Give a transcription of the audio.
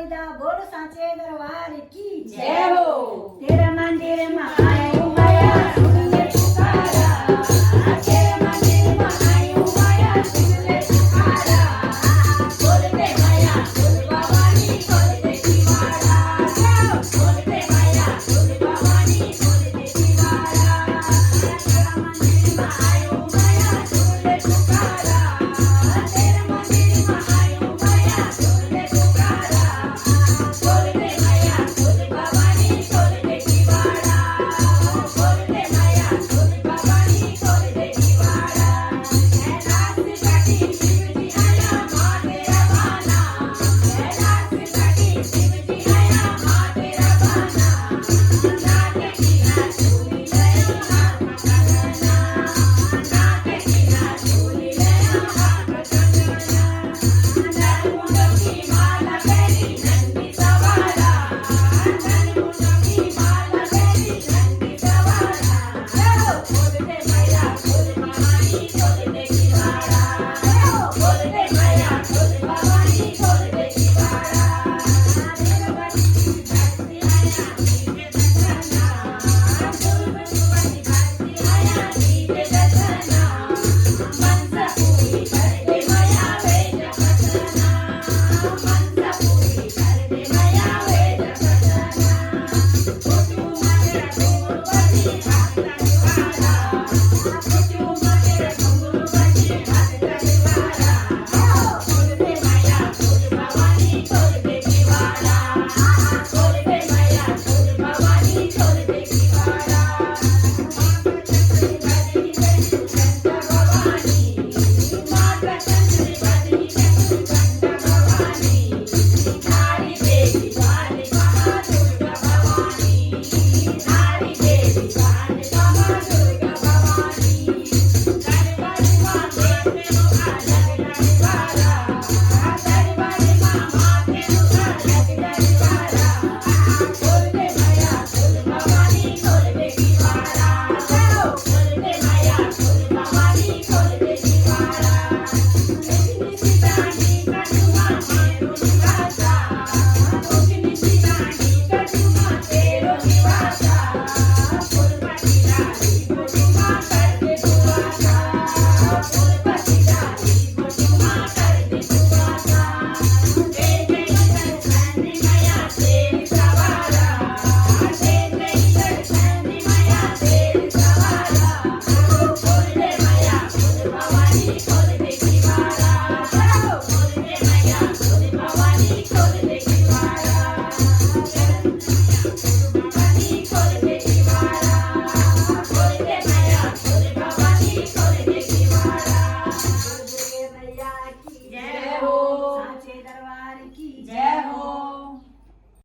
विदा बोल सांचे दरबार की जय हो। तेरा मंदिर में आयु माया सुन ले पुकारा तेरे मंदिर में आयु माया सुन ले पुकारा बोल दे माया बोल भवानी बोल दे दीवारा बोल दे माया बोल भवानी बोल दे दीवारा तेरा मंदिर में आयु माया सुन ले पुकारा तेरे मंदिर में आयु माया सुन ले पुकारा बोल दे माया बोल भवानी बोल दे दीवारा बोल दे माया बोल भवानी बोल दे दीवारा कैलाश घाटी शिव जी आया माँ तेरा बाना कैलाश घाटी शिव जी आया माँ तेरा बाना नाके कीना झूली लया हाथ कंगना नाके कीना झूली लया हाथ कंगना नरमुंडों की माला पहनी नंदी सवारा नरमुंडों की माला पहनी नंदी सवारा बोल दे माया बोल भवानी बोल दे दीवारा बोल दे माया बोल भवानी बोल दे दीवारा देवगति धरती आया नीचे दर्शना पूर्व सुवर्ण धरती आया नीचे दर्शना मनसा पूरी कर दे माया वेद पठना मनसा पूरी कर दे माया वेद पठना पुटू मगेर घुंगरू बजी हाथ तलवारा पुटू मगेर घुंगरू बजी हाथ तलवारा बोल दे माया बोल भवानी बोल दे